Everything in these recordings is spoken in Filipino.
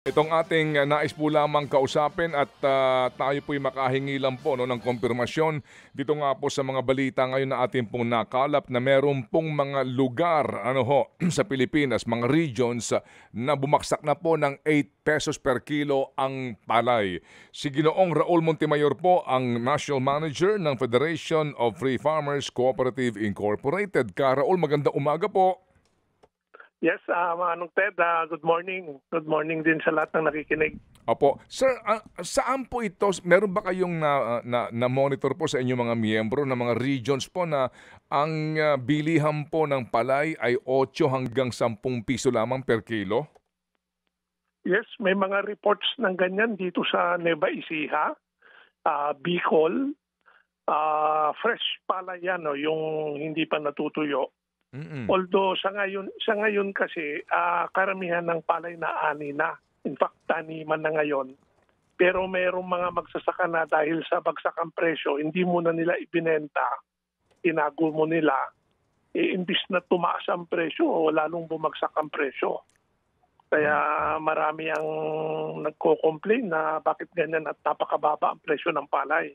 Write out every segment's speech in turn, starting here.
Itong ating nais po lamang kausapin at tayo po'y makahingi lang po ng kumpirmasyon dito nga po sa mga balita ngayon na ating pong nakalap na meron pong mga lugar sa Pilipinas, mga regions na bumaksak na po ng 8 pesos per kilo ang palay. Si Ginoong Raul Montemayor po ang National Manager ng Federation of Free Farmers Cooperative Incorporated. Raul, magandang umaga po. Yes, Manong Ted, good morning. Good morning din sa lahat ng nakikinig. Opo. Sir, saan po ito? Meron ba kayong na-monitor po sa inyong mga miyembro ng mga regions po na ang bilihan po ng palay ay 8 hanggang 10 piso lamang per kilo? Yes, may mga reports ng ganyan dito sa Nueva Ecija, Bicol, fresh palay yan, yung hindi pa natutuyo. Although sa ngayon kasi karamihan ng palay na ani na. In fact, taniman na ngayon. Pero mayroong mga magsasaka na dahil sa bagsakang presyo, hindi muna nila ibinenta, tinago mo nila. Imbis na tumaas ang presyo, lalong bumagsak ang presyo. Kaya marami ang nagko-complain na bakit ganyan at napakababa ang presyo ng palay.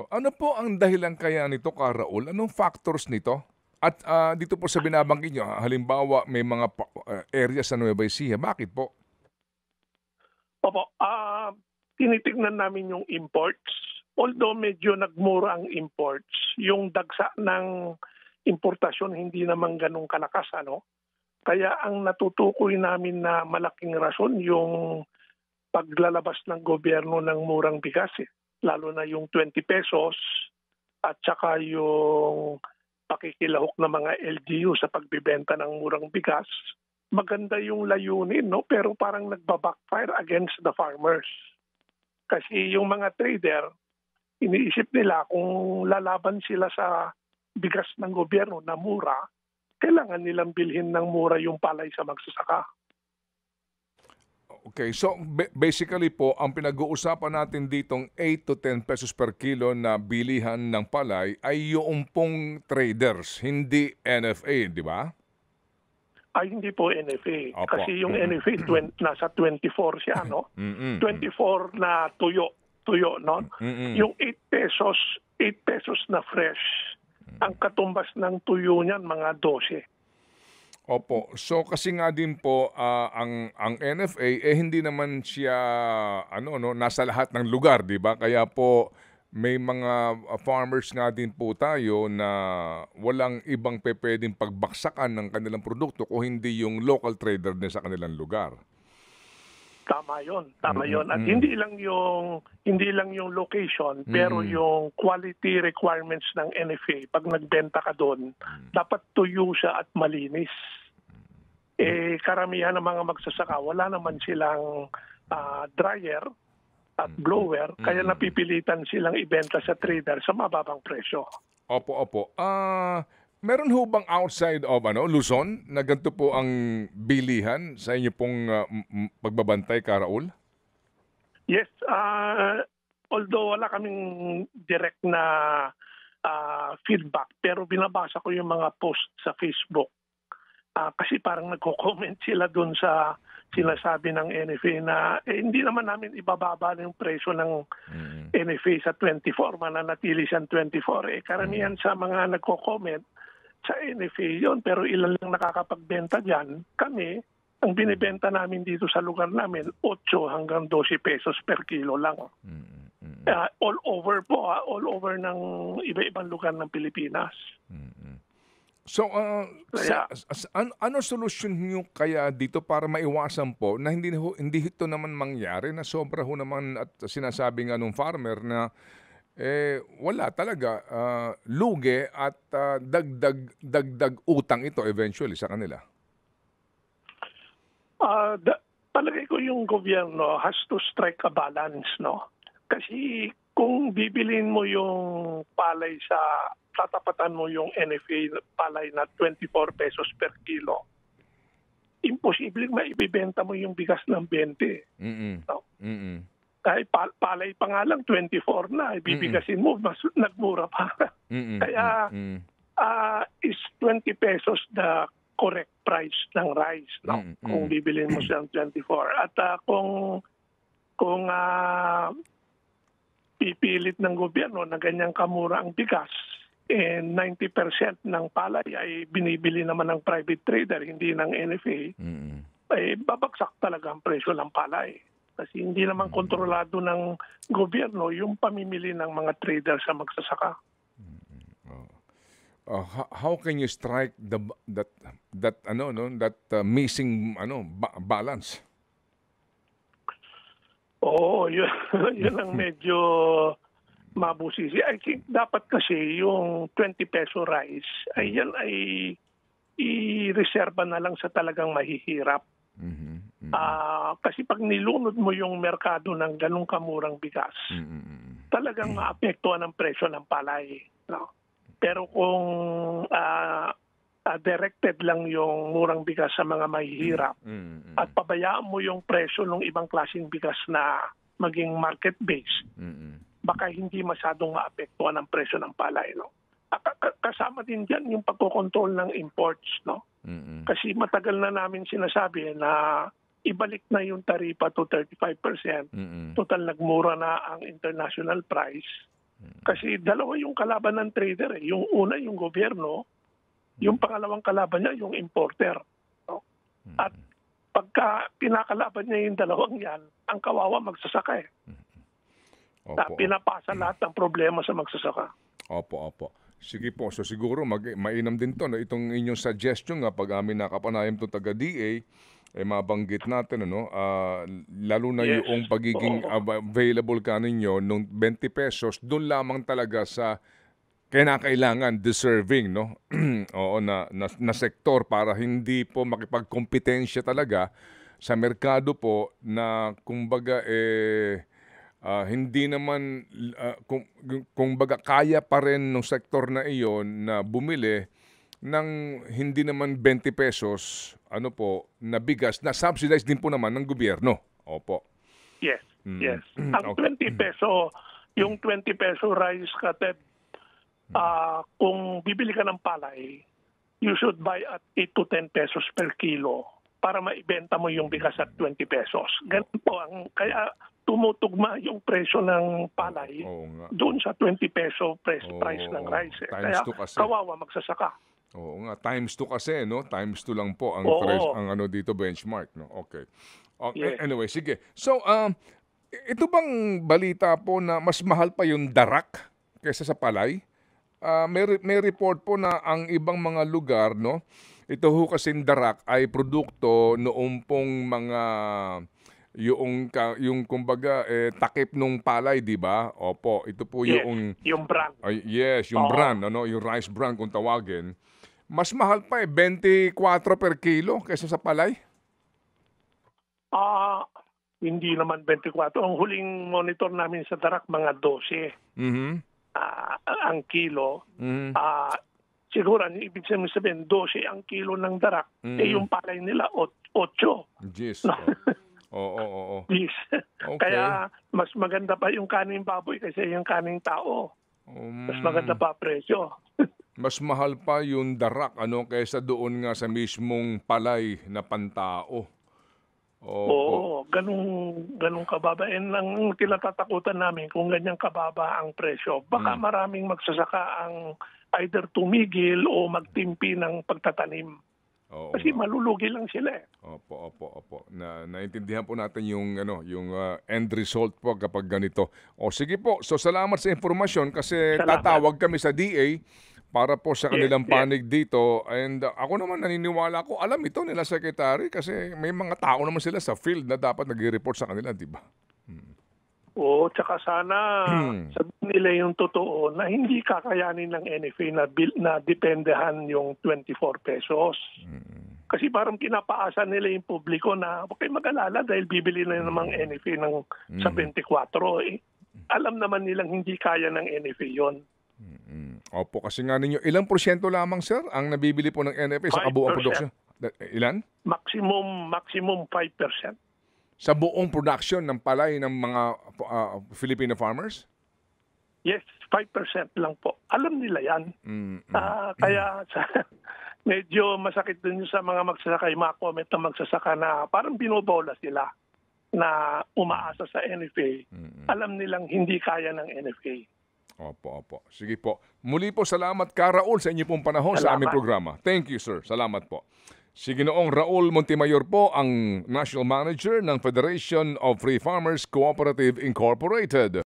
Ano po ang dahilan kaya nito, Raul? Anong factors nito? At dito po sa binabanggit nyo, halimbawa may mga areas sa Nueva Ecija, bakit po? Opo, tinitignan namin yung imports. Although medyo nagmura ang imports, yung dagsa ng importasyon hindi naman ganun kalakas. Kaya ang natutukoy namin na malaking rason yung paglalabas ng gobyerno ng murang bigas. Lalo na yung 20 pesos at saka yung pakikilahok ng mga LGU sa pagbibenta ng murang bigas. Maganda yung layunin, pero parang nagbabackfire against the farmers. Kasi yung mga trader, iniisip nila kung lalaban sila sa bigas ng gobyerno na mura, kailangan nilang bilhin ng mura yung palay sa magsasaka. Okay, so basically po, ang pinag-uusapan natin ditong 8 to 10 pesos per kilo na bilihan ng palay ay yung pong traders, hindi NFA, di ba? Ay, hindi po NFA. Opo. Kasi yung NFA, nasa 24 siya, 24 na tuyo, no? Yung 8 pesos na fresh, ang katumbas ng tuyo niyan, mga 12. Opo. So kasi nga din po ang NFA hindi naman siya nasa lahat ng lugar, 'di ba? Kaya po may mga farmers nga din po tayo na walang ibang pwedeng pagbaksakan ng kanilang produkto kung hindi yung local trader din sa kanilang lugar. Tama 'yon. At hindi lang yung location, pero yung quality requirements ng NFA pag nagbenta ka doon, dapat tuyo siya at malinis. Karamihan ng mga magsasaka, wala naman silang dryer at blower, kaya napipilitan silang ibenta sa trader sa mababang presyo. Opo. Meron ho bang outside of Luzon na ganito po ang bilihan sa inyo pong pagbabantay, Raul? Yes, although wala kaming direct na feedback, pero binabasa ko yung mga post sa Facebook. Kasi parang nagko-comment sila doon sa sinasabi ng NFA na hindi naman namin ibababa yung presyo ng NFA sa 24, mananatili siyang 24. Karamihan sa mga nagko-comment sa NFA yon, pero ilan lang nakakapagbenta dyan. Kami, ang binibenta namin dito sa lugar namin, 8 hanggang 12 pesos per kilo lang. All over po, all over ng iba-ibang lugar ng Pilipinas. So, ano solusyon niyo kaya dito para maiwasan po na hindi ito naman mangyari na sobra ho naman at sinasabi nga nung farmer na wala talaga lugi at dagdag utang ito eventually sa kanila? Palagay ko yung gobyerno has to strike a balance, Kasi kung bibilin mo yung palay tatapatan mo yung NFA palay na 24 pesos per kilo, imposibleng maibibenta mo yung bigas ng 20. Kahit palay pa nga lang, 24 na, ibibigasin mo, mas nagmura pa. Kaya is 20 pesos the correct price ng rice, no? Kung bibilin mo siya ng 24. At kung pipilit ng gobyerno na ganyang kamura ang bigas, 90% ng palay ay binibili naman ng private trader, hindi ng NFA, babagsak talaga ang presyo ng palay. Kasi hindi naman kontrolado ng gobyerno yung pamimili ng mga trader sa magsasaka. How can you strike that missing balance? Oo, yun ang medyo mabusisi. I think dapat kasi yung 20 peso rice ay yan ay i-reserva na lang sa talagang mahihirap. Kasi pag nilunod mo yung merkado ng ganung kamurang bigas, talagang maapektuhan ang presyo ng palay. No? Pero kung directed lang yung murang bigas sa mga mahihirap at pabayaan mo yung presyo ng ibang klaseng bigas na maging market-based, baka hindi masyadong maapektuhan ang presyo ng palay. No? Kasama din dyan yung pagkokontrol ng imports. No? Kasi matagal na namin sinasabi na ibalik na yung taripa to 35%. Total nagmura na ang international price. Kasi dalawa yung kalaban ng trader. Yung una yung gobyerno, yung pangalawang kalaban niya yung importer. No? At pagka pinakalaban niya yung dalawang yan, ang kawawa magsasaka eh. Pinapasa lahat ng problema sa magsasaka. Opo. Sige po. So siguro mainam din to. No? Itong inyong suggestion nga pag amin nakapanayam to taga-DA, mabanggit natin, lalo na yung pagiging available ka ninyo nung 20 pesos, doon lamang talaga sa kinakailangan, deserving, no? Oo, na sektor para hindi po makipagkompetensya talaga sa merkado po na kumbaga hindi naman kumbaga kaya pa rin ng sektor na iyon na bumili ng hindi naman 20 pesos na bigas na subsidized din po naman ng gobyerno. Opo. Yes. Ang 20 peso, yung 20 peso rice Ted, kung bibili ka ng palay, you should buy at 8 to 10 pesos per kilo para maibenta mo yung bigas at 20 pesos. Ganun po kaya tumutugma yung presyo ng palay doon sa 20 peso price ng rice. Kaya kawawa magsasaka. Oo nga, times 2 kasi, no? Times 2 lang po ang dito benchmark, no? Okay. Yes. Anyway, sige. So, ito bang balita po na mas mahal pa yung darak kaysa sa palay? May report po na ang ibang mga lugar, no? Ito ho kasing darak ay produkto noong pong mga yung kumbaga takip nung palay, di ba? Opo, ito po yung brand. Yung brand, yung rice brand kung tawagin. Mas mahal pa 24 per kilo kaysa sa palay? Hindi naman 24. Ang huling monitor namin sa darak, mga 12 ang kilo. Siguro, ibig sabihin, 12 ang kilo ng darak. Yung palay nila, 8. Yes. Oo. Yes. Okay. Kaya mas maganda pa yung kaning baboy kasi yung kaning tao. Mas maganda pa presyo. Mas mahal pa yung darak kaysa doon nga sa mismong palay na pantao. Oo, ganun kababa. Ang tinatatakutan namin kung ganyan kababa ang presyo, baka maraming magsasaka ang either tumigil o magtimpi ng pagtatanim. Kasi malulugi lang sila eh. Opo. Naintindihan po natin yung end result po kapag ganito. Sige po. So salamat sa impormasyon kasi tatawag kami sa DA para po sa kanilang panig dito. And ako naman naniniwala ko, alam ito nila Secretary kasi may mga tao naman sila sa field na dapat nag-report sa kanila, di ba? Oo, tsaka sana sabihin nila yung totoo na hindi kakayanin ng NFA na dependehan yung 24 pesos. Kasi parang pinapaasa nila yung publiko na okay mag-alala dahil bibili na namang NFA sa 24. Alam naman nilang hindi kaya ng NFA yon. Opo, kasi nga ninyo, ilang porsyento lamang, sir, ang nabibili po ng NFA sa kabuuang produksyon? Ilan? Maximum 5%. Sa buong production ng palay ng mga Filipino farmers? Yes, 5% lang po. Alam nila yan. Kaya medyo masakit din yung sa mga magsasaka, yung mga comment ng magsasaka na parang binobola sila na umaasa sa NFA. Alam nilang hindi kaya ng NFA. Opo, opo. Sige po. Muli po salamat ka, Raul, sa inyo pong panahon sa aming programa. Thank you, sir. Salamat po. Si Ginoong Raul Montemayor po ang National Manager ng Federation of Free Farmers Cooperative Incorporated.